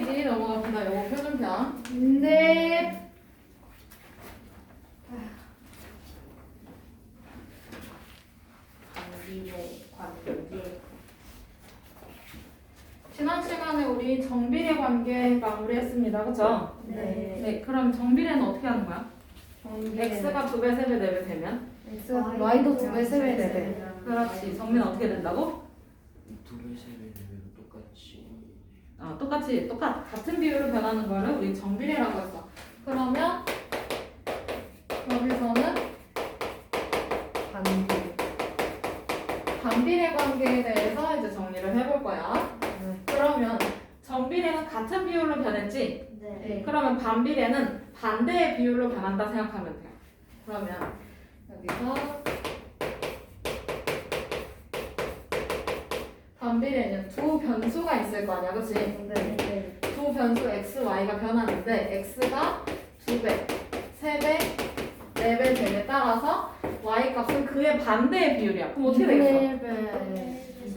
페이지 넘어갑니다. 요거 표준편. 네. 관계. 지난 시간에 우리 정비례 관계 마무리했습니다. 그쵸? 네. 네. 그럼 정비례는 어떻게 하는 거야? x가 2배, 3배, 4배 되면? X가 Y도 2배, 3배, 4배. 그렇지. 정비는 어떻게 된다고? 2배, 3배 되면 똑같이. 같은 비율로 변하는 거를 우리 정비례라고 했어. 그러면 여기서는 반비례 관계에 대해서 이제 정리를 해볼 거야. 그러면 정비례는 같은 비율로 변했지? 네. 그러면 반비례는 반대의 비율로 변한다 생각하면 돼요. 그러면 여기서 반비례는 두 변수가 있을 거 아니야, 그치? 네. 두 변수 x, y가 변하는데 x가 2배, 3배, 4배 됨에 따라서 y 값은 그의 반대의 비율이야. 그럼 어떻게 되겠어?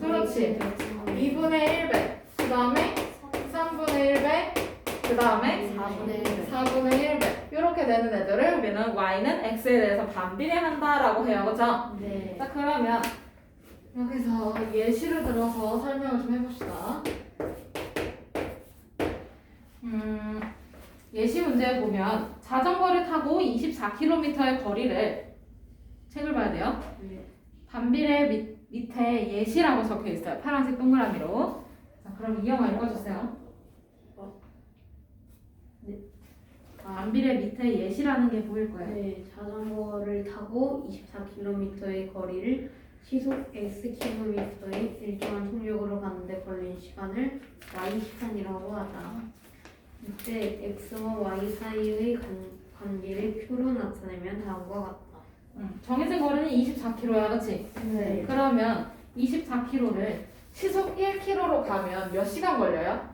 그렇지. 2분의 1배, 그 다음에 3분의 1배, 그 다음에 4분의 1배. 이렇게 되는 애들을 우리는 y는 x에 대해서 반비례한다라고 해요. 그쵸? 네. 자, 그러면 여기서 예시를 들어서 설명을 좀 해봅시다. 예시 문제에 보면 자전거를 타고 24km의 거리를 책을 봐야 돼요. 반비례 밑에 예시라고 적혀 있어요. 파란색 동그라미로. 자, 그럼 이영아 읽어주세요. 반비례 밑에 예시라는 게 보일 거예요. 네, 자전거를 타고 24km의 거리를 시속 Xkm의 일정한 속력으로 가는데 걸린 시간을 Y시간이라고 하다. 이때 X와 Y 사이의 관계를 표로 나타내면 다음과 같다. 정해진 거리는 24km야, 그치? 네. 그러면 24km를 시속 1km로 가면 몇 시간 걸려요?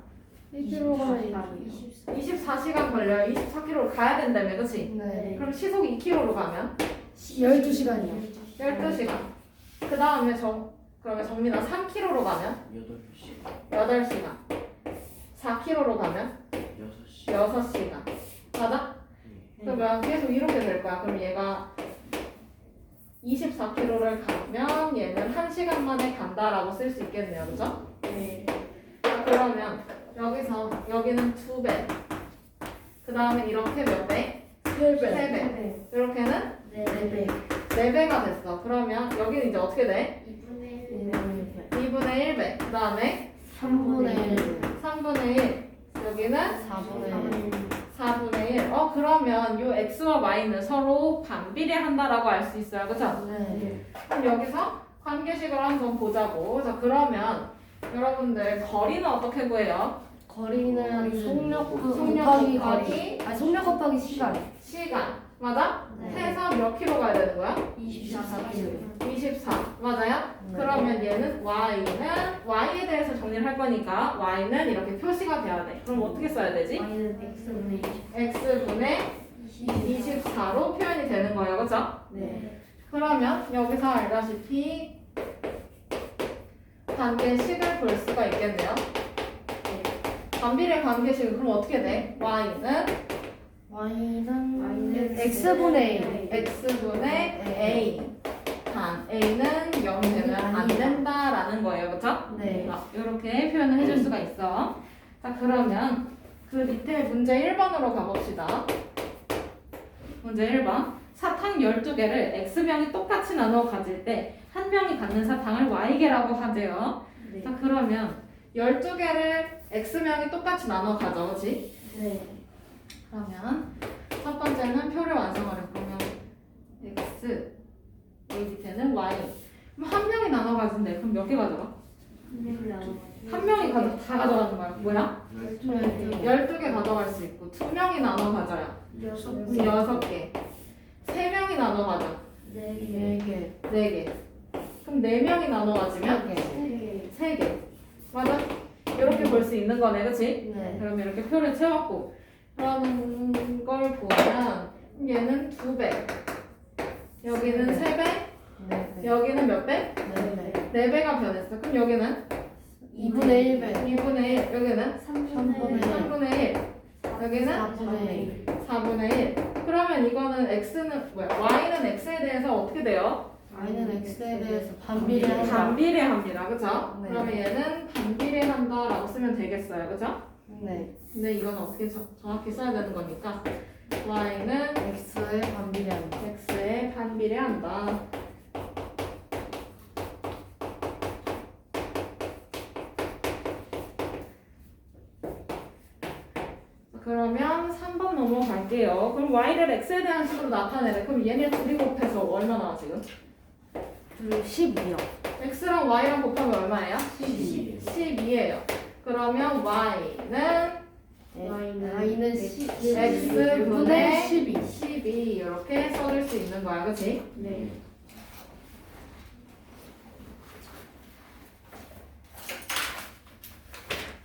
24시간 걸려요. 24km로 가야 된다며, 그치? 네. 그럼 시속 2km로 가면 12시간이요. 12시간. 그 다음에 그러면 정민아 3km로 가면 8시, 8시간. 4km로 가면 6시. 6시간. 맞아? 그러면 계속 이렇게 될 거야. 그럼 얘가 24km를 가면 얘는 1시간 만에 간다라고 쓸 수 있겠네요. 그죠? 네. 자, 그러면 여기는 2배. 그 다음에 이렇게 몇 배? 3배. 이렇게는 네. 4배가 됐어. 그러면 여기는 이제 어떻게 돼? 2분의 2분의 1배. 그 다음에 3분의 1. 3분의 1. 여기는 4분의 1. 4분의 1. 그러면 요 x와 y는 서로 반비례한다라고 알 수 있어요. 그쵸? 네. 그럼 여기서 관계식을 한번 보자고. 자, 그러면 여러분들 거리는 어떻게 구해요? 거리는 속력 속력 곱하기 곱하기 거리. 속 곱하기 시간. 시간. 맞아? 네. 해서 몇 킬로 가야 되는 거야? 24km. 24. 맞아요? 네. 그러면 얘는 y에 대해서 정리를 할 거니까 y는 이렇게 표시가 돼야 돼. 그럼 어떻게 써야 되지? Y는 X분의 20. x분의 24로 표현이 되는 거예요. 그쵸? 네. 그러면 여기서 알다시피 관계식을 볼 수가 있겠네요. 반비례 관계식은 그럼 어떻게 돼? Y는 X분의 x분의 a. 단 a는 0 되면 안 된다라는 거예요. 그쵸? 네. 이렇게 표현을 해줄 수가 있어. 자, 그러면 그 밑에 문제 1번으로 가봅시다. 문제 1번. 사탕 12개를 x명이 똑같이 나누어 가질 때 한 명이 갖는 사탕을 y개라고 하재요. 네. 자, 그러면 12개를 x명이 똑같이 나누어 가죠. 그치? 네. 그러면 첫 번째는 표를 완성하려 그러면 x 여기 밑에는 y. 그럼 한 명이 나눠 가진대. 그럼 몇 개 가져가? 한 명이 다 가져가는 거야. 뭐야? 12개 가져갈 수 있고 2명이 나눠 가져야 6개. 3명이 나눠 가져 4개. 4개. 그럼 4명이 나눠 가지면 3개. 맞아? 이렇게 볼 수 있는 거네. 그치? 네. 그럼 이렇게 표를 채웠고 그런 걸 보면 얘는 2배. 여기는 3배. 네. 여기는 몇 배? 4배. 4배가 변했어. 그럼 여기는 2분의 1배. 2분의 1 여기는 3분의 3분의 1 여기는 4분의 1. 4분의 1 그러면 이거는 x는 뭐야? y는 x에 대해서 어떻게 돼요? y는 x에 대해서 반비례한다. 반비례합니다. 그쵸? 네. 그러면 얘는 반비례한다 라고 쓰면 되겠어요. 그쵸? 네. 근데 이건 어떻게 정확히 써야 되는 거니까 y는 x에 반비례한다. x에 반비례한다. 그러면 3번 넘어갈게요. 그럼 y를 x에 대한 식으로 나타내래. 그럼 얘네 둘이 곱해서 얼마나 지금? 그리고 12요. x랑 y랑 곱하면 얼마예요? 12. 12예요. 그러면 y는 y는 x분의 12. 12 이렇게 써줄 수 있는 거야. 그치? 네.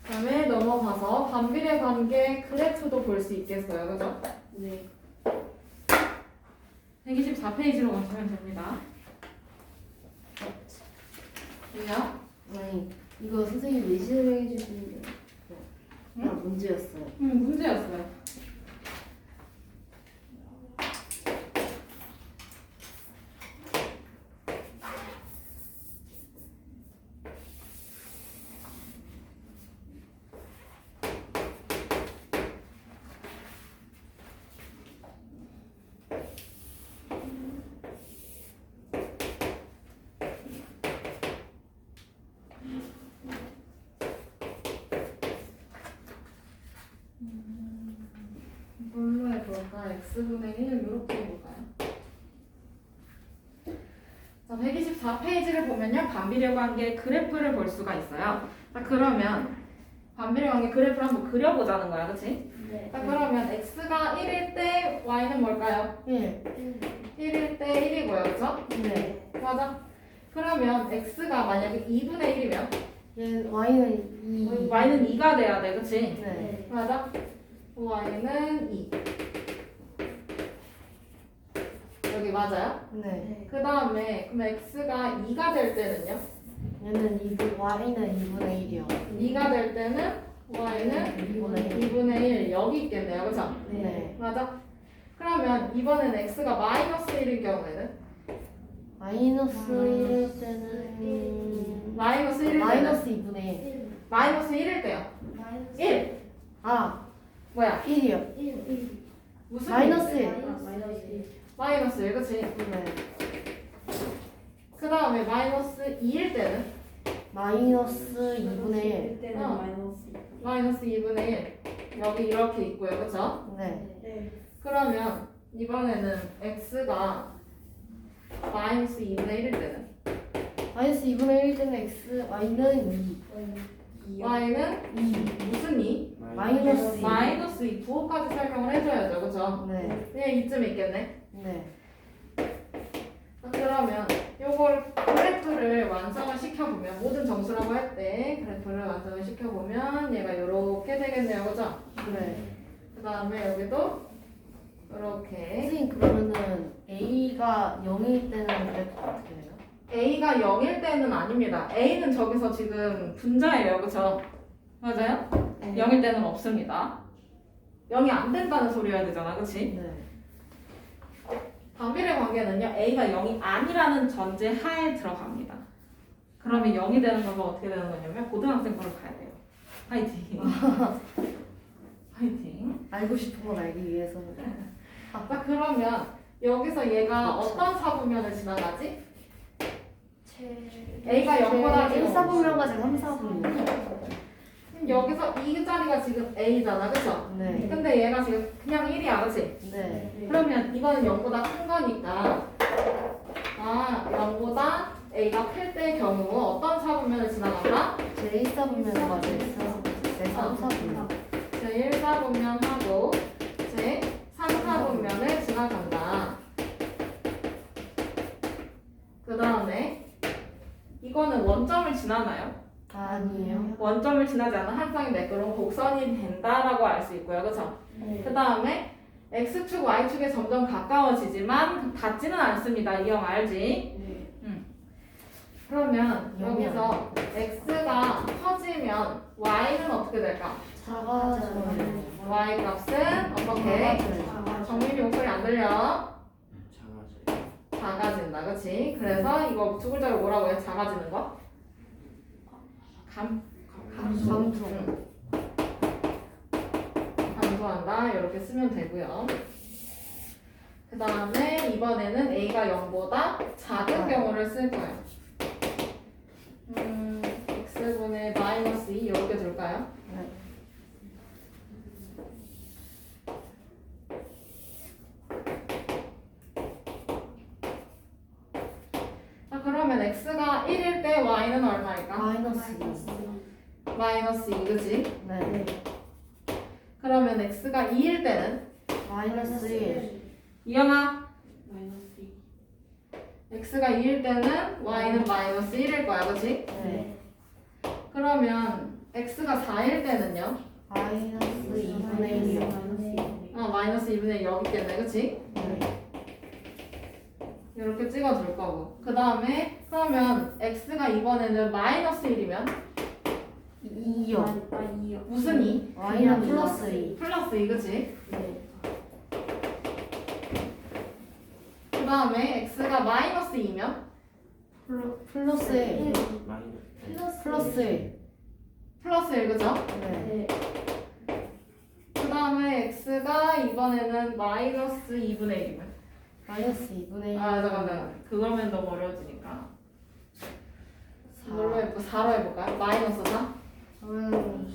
그 다음에 넘어가서 반비례 관계 그래프도 볼 수 있겠어요. 그죠? 네. 124페이지로 가시면 됩니다. 왜요? 아니 이거 선생님 예시를 해주시는 게 문제였어요. 문제였어요. 뭘로 해볼까? x분의 1 이렇게 해볼까요? 자, 124페이지를 보면요. 반비례 관계 그래프를 볼 수가 있어요. 자, 그러면 반비례 관계 그래프를 한번 그려보자는 거야. 그치? 네. 자, 그러면 x가 1일 때 y는 뭘까요? 1. 1일 때 1이고요. 그쵸? 네. 맞아. 그러면 x가 만약에 2분의 1이면 얘 y는 2. y는 2가 돼야 돼. 그치? 네. 맞아. y는 2. 여기 맞아요? 네. 그 다음에 그럼 x가 2가 될 때는요? 얘는 2분 y는 2분의 1이요. 2가 될 때는 y는 2분의 1 여기 있겠네요. 그쵸? 네. 맞아? 그러면 이번엔 x가 마이너스 1일 경우에는 마이너스 1일 때는 마이너스 1일 때는 마이너스 2분의 1. 마이너스 1일 때요. 1 아, 뭐야? 1이요. 무슨 마이너스 1? 1. 마이너스 1 그치? 네. 그 다음에 마이너스 2일 때는 마이너스 2분의 1. 마이너스 2분의 1 여기 이렇게 있고요. 그쵸? 네. 그러면 이번에는 x가 마이너스 2분의 1일 때는 마이너스 2분의 1 때는 x y는 2. y는 2. 무슨 2? 마이너스 2. 마이너스 2 부호까지 설명을 해줘야죠. 그쵸? 네. 그냥 이쯤 있겠네. 네. 그러면 요걸 그래프를 완성을 시켜보면 모든 정수라고 할 때 그래프를 완성을 시켜보면 얘가 요렇게 되겠네요. 그죠? 네. 그 다음에 여기도 이렇게 선생님 그러면은 a가 0일 때는 그래프 어떻게 돼요? A가 0일 때는 아닙니다. A는 저기서 지금 분자예요. 그쵸? 맞아요? 네. 0일 때는 없습니다. 0이 안 된다는 소리여야 되잖아. 그치? 네. 반비례 관계는요. A가 0이 아니라는 전제 하에 들어갑니다. 그러면 0이 되는 건 어떻게 되는 거냐면 고등학생 거로 가야 돼요. 파이팅. 파이팅. 알고 싶은 걸 알기 위해서는. 자, 그러면 여기서 얘가 어떤 사분면을 지나가지? A가 0보다 1, 4분면까지 3, 4분면. 여기서 이 자리가 지금 A잖아. 그쵸? 네. 근데 얘가 지금 그냥 1이야. 그치? 네. 그러면 이거는 0보다 큰 거니까 0보다 A가 클 때의 경우 어떤 사분면을 지나간다? 제 1, 4분면 맞아요. 제 3, 4분면. 제 1사분면하고 제 3사분면을 지나간다. 그 다음에 이거는 원점을 지나나요? 아니에요. 원점을 지나지 않은 한 쌍이 매끄러운 곡선이 된다라고 알 수 있고요. 그쵸? 그 다음에 X축, Y축에 점점 가까워지지만 닿지는 않습니다. 이 형 알지? 그러면 여기서 X가 커지 그러면 y는 어떻게 될까? 작아져요. y 값은 어떻게? 정민이 목소리 안 들려? 작아져요. 작아진다, 그치? 그래서 이거 두 글자로 뭐라고 해? 작아지는 거? 감소. 응. 감소한다. 이렇게 쓰면 되고요. 그 다음에 이번에는 a가 0보다 작은 경우를 쓸 거예요. x분의 마이너스 2 이렇게 둘까요? 네. 자, 그러면 x가 1일 때 y는 얼마일까? 마이너스 2. 마이너스 2, 그치? 네. 그러면 x가 2일 때는? 마이너스 1. 이영아 x가 2일 때는 y는 마이너스 1일 거야, 그치? 네. 그러면 x가 4일 때는요? 마이너스 2분의 1이요. 마이너스 2분의 1 여기 있겠네, 그치? 네. 이렇게 찍어줄 거고. 그 다음에 그러면 x가 이번에는 마이너스 1이면 2요. 무슨 2? y는 플러스 2. 플러스 2, 그치? 네. 그 다음에 x가 마이너스 2면 플러스 1. 마이너스. 플러스 1. 플러스 1, 그죠? 네. 그 다음에 x가 이번에는 마이너스 2분의 1이면 마이너스 2분의 1. 잠깐만. 그거면 너무 어려워지니까. 4. 뭘로 해볼까? 4로 해볼까요? 마이너스 4? 저는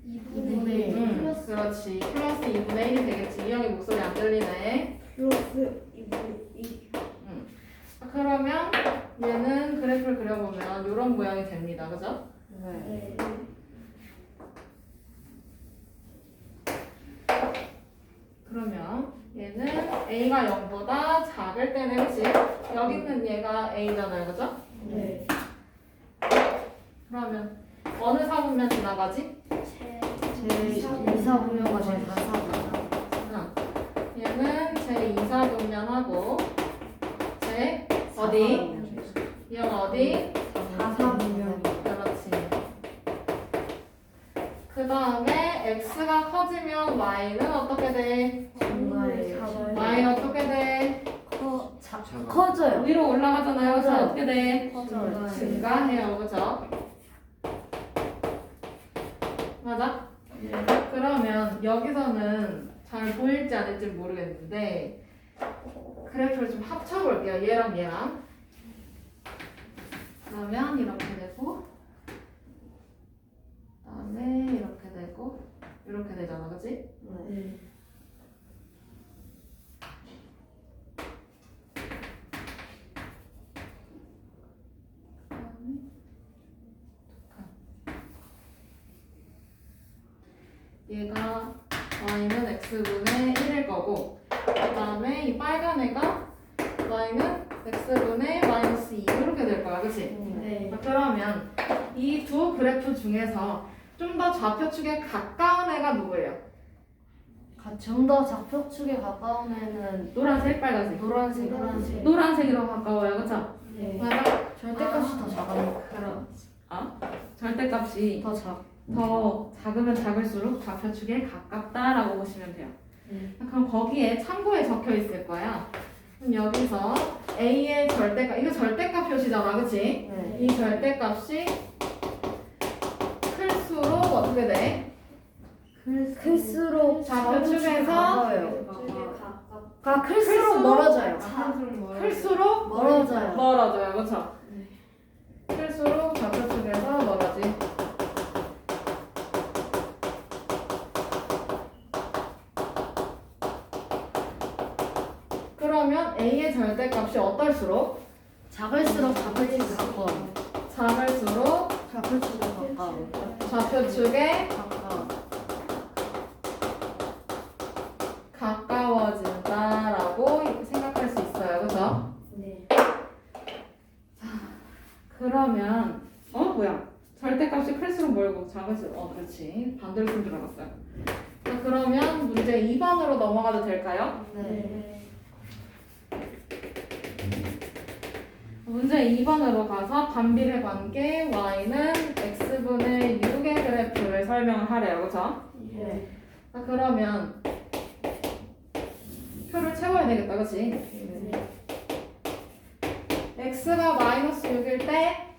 2분의 1. 그렇지. 플러스 2분의 1이 되겠지. 이형이 목소리 안 들리네. 플러스 2분의 2. 그러면 얘는 그래프를 그려보면 이런 모양이 됩니다. 그죠? 네. 그러면 얘는 a가 0보다 작을 때는 그치? 여기 있는 얘가 a잖아요. 그죠? 네. 그러면 어느 사분면 지나가지? 제 2사분면과 제 4사분면. 얘는 제 2사분면하고 제 어디? 이형 어디? 4사분면. 그렇지. 그 다음에 x가 커지면 y는 어떻게 돼? 증가해요. y는 어떻게 돼? 커져요. 위로 올라가잖아요. 그래서 커져요. 어떻게 돼? 커져요. 증가해요. 그죠? 맞아? 그러면 여기서는 잘 보일지 않을지 모르겠는데 그래프를 좀 합쳐볼게요. 얘랑 얘랑. 그러면 이렇게 되고 그다음에 이렇게 되고 이렇게 되잖아. 그치? 네. 얘가 y는 x분의 1일 거고 그 다음에 이 빨간 애가 y는 x분의 마이너스 2 이렇게 될 거야. 그치? 네. 자, 그러면 이 두 그래프 중에서 좀 더 좌표축에 가까운 애가 누구예요? 좀 더 좌표축에 가까운 애는 노란색, 빨간색. 노란색. 노란색이 더 가까워요. 그쵸? 네. 맞아? 절대값이 더 작아요. 그럼 절대값이 더 작. 더 작으면 작을수록 좌표축에 가깝다라고 보시면 돼요. 그럼 거기에 참고에 적혀 있을 거야. 그럼 여기서 a의 절대값, 이거 절대값 표시잖아, 그치? 네. 이 절대값이 클수록 어떻게 돼? 클수록 좌표축에서 가까워요. 가깝. 클수록 멀어져요. 클수록 멀어져요. 멀어져요, 그쵸? 클수록 좌표축에서 멀어지. 그러면 a의 절대값이 어떨수록? 작을수록 좌표축에 가까워. 작을수록 좌표축에 가까워. 좌표축에 가까워. 가까워진다라고 이렇게 생각할 수 있어요. 그죠? 네. 그러면 뭐야? 절대값이 클수록 멀고 작을수록 그렇지. 반대로 쓴 줄 알았어요. 자, 그러면 문제 2번으로 넘어가도 될까요? 네. 문제 2번으로 가서 반비례 관계 y는 x분의 설명을 하래요. 그쵸? 네. 자, 그러면 표를 채워야 되겠다. 그치? 네. x가 마이너스 6일 때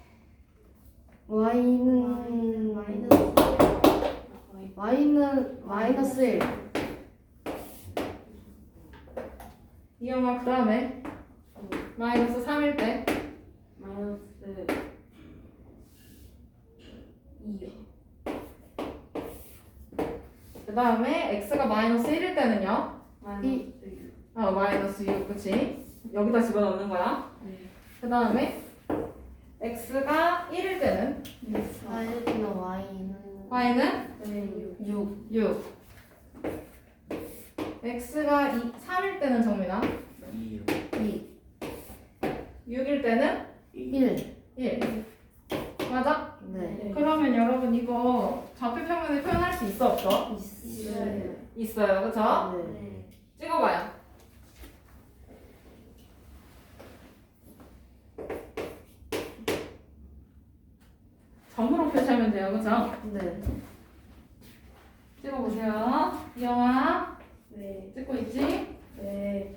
y는 마이너스 1. 이영아 그 다음에 마이너스 3일 때 마이너스 2요. 그 다음에 x가 마이너스 1일 때는요? 마이너스 6. 마이너스 6 그치? 여기다 집어넣는 거야. 네. 그 다음에 x가 1일 때는 y는 y는 네, 6. 6 x가 3일 때는 정민아 2요. 2 6일 때는 1. 1 맞아? 네. 그러면 여러분 이거 좌표평면을 표현할 수 있어 없어? 있어요. 있어요 그쵸? 네. 네. 찍어봐요. 점으로 표시하면 돼요 그쵸? 네. 찍어보세요. 이영아 네. 찍고 있지? 네.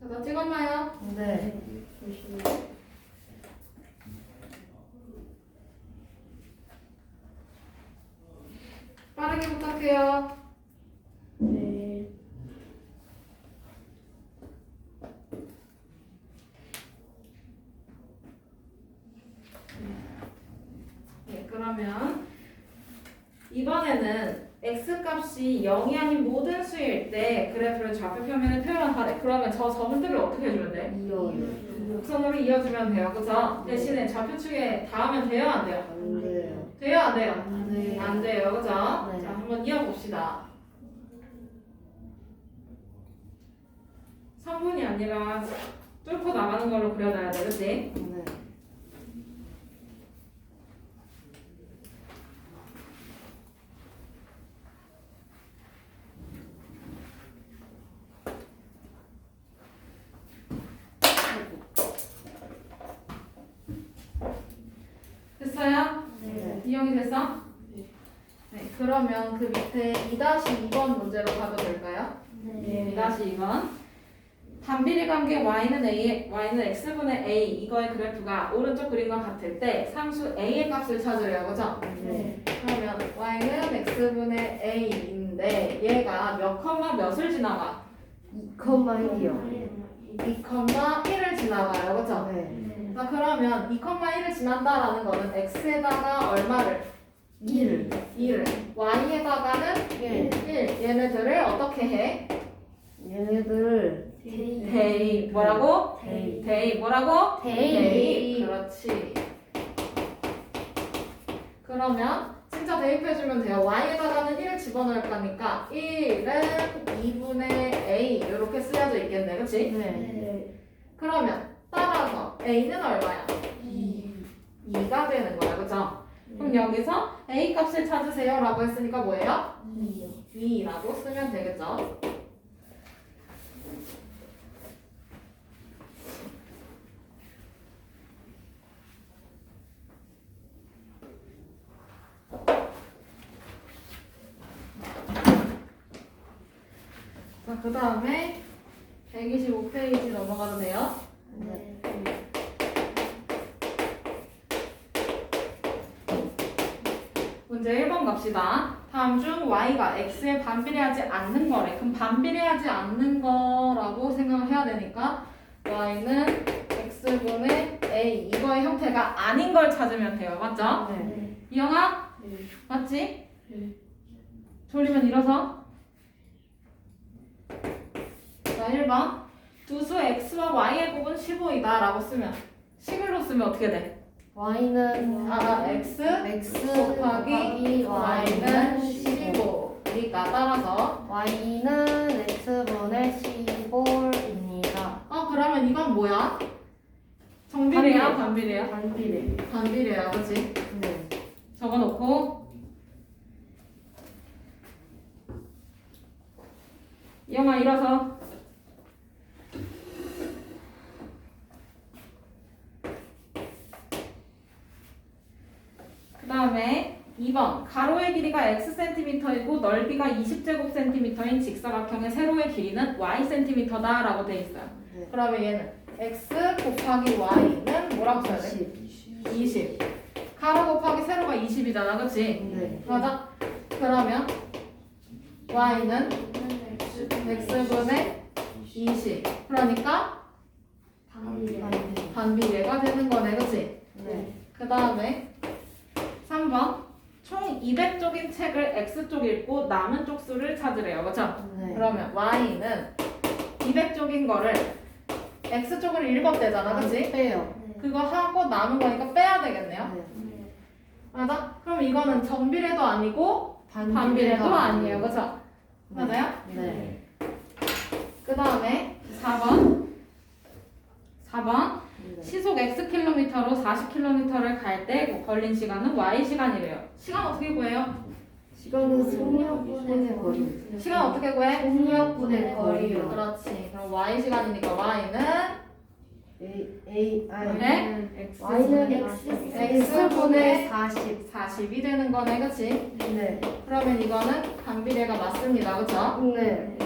자, 다 찍었나요? 네. 빠르게 부탁해요. 네. 네, 그러면 이번에는 x값이 0이 아닌 모든 수일 때 그래프를 좌표평면에 표현하래. 그러면 저 점들을 어떻게 해주면 돼? 2요. 곡선으로 이어주면 돼요. 그죠? 대신에 좌표축에 닿으면 돼요? 안 돼요? 안 돼요. 돼요? 안 돼요? 안 돼요. 안 돼요. 그죠? 네. 자, 한번 이어봅시다. 3분이 아니라 뚫고 나가는 걸로 그려놔야 돼. 그치? 네. 됐어요? 네. 이용이 됐어? 네. 네. 그러면 그 밑에 2-2번 문제로 가도 될까요? 네. 2-2번. 반비례 관계 y는 x분의 a 이거의 그래프가 오른쪽 그림과 같을 때 상수 a의 값을 찾으래요. 그죠? 네. 그러면 y는 x분의 a인데 얘가 몇 컴마 몇을 지나가? 2,1이요. 2,1을 지나가요. 그죠? 네. 자, 그러면 2,1을 지난다라는 거는 x에다가 얼마를? 1. 2를 y에다가는 1. 1 얘네들을 어떻게 해? 얘네들 대입 뭐라고? 대입. 대입 뭐라고? 대입. 그렇지. 그러면 진짜 대입해주면 돼요. y에다가는 1을 집어넣을 거니까 1은 2분의 a 이렇게 쓰여져 있겠네. 그치? 네. 네. 그러면 따라서 a는 얼마야? 2. 2가 되는 거야. 그죠? 그럼 여기서 a 값을 찾으세요 라고 했으니까 뭐예요? 2요. 2라고 쓰면 되겠죠? 자, 그 다음에 125페이지 넘어가도 돼요? 네. 문제 1번 갑시다. 다음 중 y가 x에 반비례하지 않는 거래. 그럼 반비례하지 않는 거라고 생각을 해야 되니까 y는 x분의 a 이거의 형태가 아닌 걸 찾으면 돼요. 맞죠? 네. 이영아? 네. 맞지? 네. 졸리면 일어서. 자, 1번. 두 수 x와 y의 곱은 15이다 라고 쓰면 식으로 쓰면 어떻게 돼? y는 x x 곱하기 y는 15. 그러니까 따라서 y는 x분의 15입니다. 그러면 이건 뭐야? 정비례야? 반비례야? 반비례. 반비례야, 그치? 네. 적어놓고 이영아 일어서. 그 다음에 2번 가로의 길이가 xcm이고 넓이가 20제곱cm인 직사각형의 세로의 길이는 ycm다 라고 돼 있어요. 네. 그러면 얘는 x 곱하기 y는 뭐라고 써야 돼? 20. 가로 곱하기 세로가 20이잖아, 그치? 네. 맞아? 그러면 y는 x분의 20. 그러니까 반비례. 반비례가 되는 거네, 그치? 네. 그 다음에 3번 총 200쪽인 책을 x쪽 읽고 남은 쪽수를 찾으래요, 그쵸? 네. 그러면 y는 200쪽인 거를 x쪽을 읽었대잖아, 그치? 빼요. 그거 하고 남은 거니까 빼야 되겠네요. 네. 맞아? 그럼 이거는 정비례도 아니고 반비례도 아니에요, 그쵸? 맞아요? 네. 그 다음에 4번 네. 시속 xkm로 40km를 갈 때 걸린 시간은 y시간이래요. 시간 어떻게 구해요? 시간은 속력분의 거리. 시간 어떻게 구해? 속력분의 거리요. 그렇지. 그럼 y시간이니까 y는 네? y는 x분의 40. 40이 되는 거네, 그치? 네. 그러면 이거는 반비례가 맞습니다, 그쵸? 네.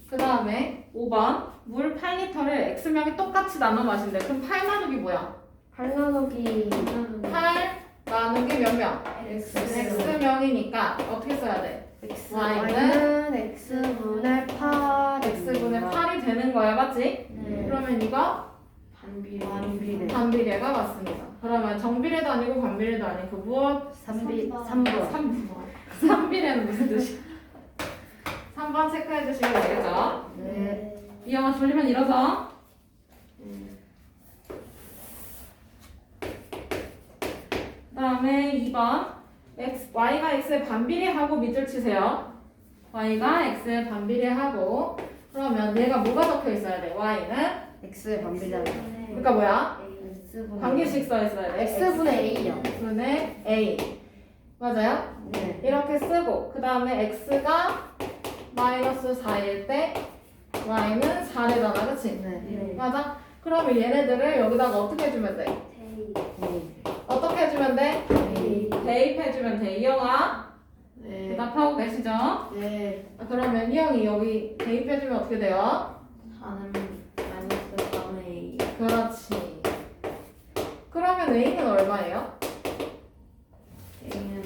그 다음에 5번 물 8리터를 x명이 똑같이 나눠 마신대. 그럼 8 나누기 뭐야? 8 나누기 8 나누기 몇 명? x명이니까 어떻게 써야 돼? y는 x분의 8. x분의 8이 되는 거야, 맞지? 네. 그러면 이거 반비례. 반비례가 맞습니다. 그러면 정비례도 아니고 반비례도 아니고 무엇? 3번. 3비례는 무슨 뜻이야? 3번 체크해 주시면 되겠죠? 네. 이영아 졸리면 일어서. 그 다음에 2번 y가 x에 반비례하고 밑줄 치세요. y가 x에 반비례하고 그러면 얘가 뭐가 적혀 있어야 돼? y는 x의 반비례. 그러니까 뭐야? x분의 관계식 써 있어야 돼. x분의 a요. x분의 a. 맞아요? 네. 이렇게 쓰고 그 다음에 x가 마이너스 4일 때 y는 4래잖아, 그치? 네. 맞아? 그러면 얘네들을 여기다가 어떻게 해주면 돼? 어떻게 해주면 돼? 대입해주면 돼. 이영아 네. 대답하고 계시죠? 네. 그러면 이 형이 여기 대입해주면 어떻게 돼요? 4는 마이너스 4분의 a. 그렇지. 그러면 a는 얼마예요? a는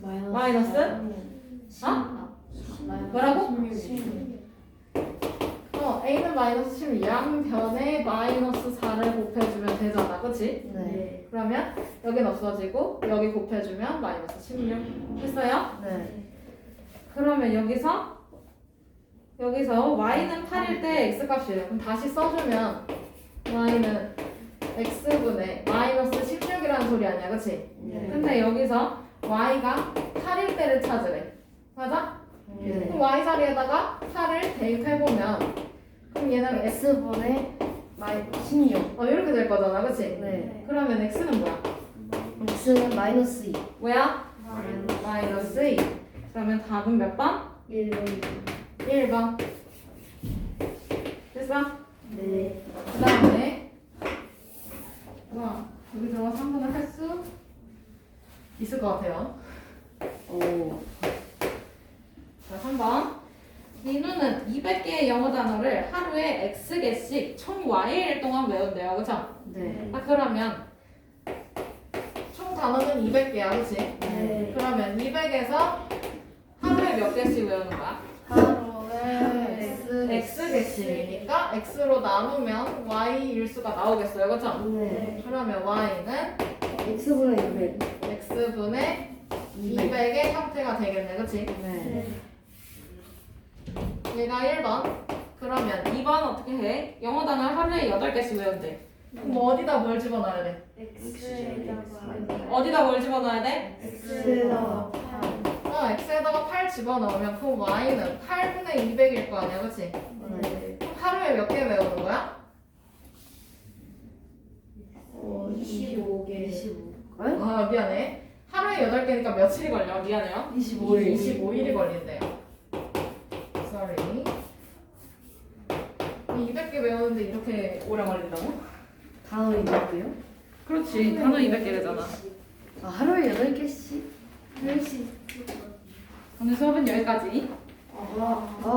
마이너스. 마이너스? 어? 뭐라고? 16. a는 마이너스 16 양변에 마이너스 4를 곱해주면 되잖아, 그치? 네. 그러면 여긴 없어지고 여기 곱해주면 마이너스 16 했어요? 네. 그러면 여기서 y는 8일 때 x값이에요. 그럼 다시 써주면 y는 x분의 마이너스 16이라는 소리 아니야, 그치? 네. 근데 여기서 y가 8일 때를 찾으래. 맞아? 네. 그럼 y 자리에다가 8을 대입해보면 그럼 얘는 x분의 16. 이렇게 될 거잖아, 그치? 네. 그러면 x는 뭐야? x는 마이너스 2. 뭐야? 마이너스 2. 그러면 답은 몇 번? 1번. 1번. 됐어? 네. 그 다음에 여기 들어가 3번을 할 수 있을 것 같아요. 오. 자, 3번. 민우는 200개의 영어 단어를 하루에 X개씩 총 Y일 동안 외운대요. 그쵸? 네. 그러면 총 단어는 200개야. 그치? 네. 그러면 200에서 하루에 몇 개씩 외우는 거야? 하루에 X개씩이니까 X로 나누면 Y 일수가 나오겠어요. 그쵸? 네. 그러면 Y는 x분의 200. X분의 200의 형태가 되겠네. 그치? 네. 얘가 1번. 그러면 2번 어떻게 해? 영어 단어를 하루에 8개씩 외운대. 그럼 뭐 어디다 뭘 집어넣어야 돼? X에다가 어디다 뭘 집어넣어야 돼? X에다가 X에다가 8 집어넣으면 그 Y는 8분의 200일 거 아니야, 그치? 네. 그럼 하루에 몇 개 외우는 거야? 25개 25. 아, 미안해. 하루에 8개니까 며칠이 걸려? 미안해요. 25일. 25일이 걸린대요. Sorry. 200개 외우는데 이렇게 오래 걸린다고? 단어 있고요. 그렇지. 단어 200개래잖아. 아, 하루에 8개씩? 오늘 수업은 여기까지. 아 아,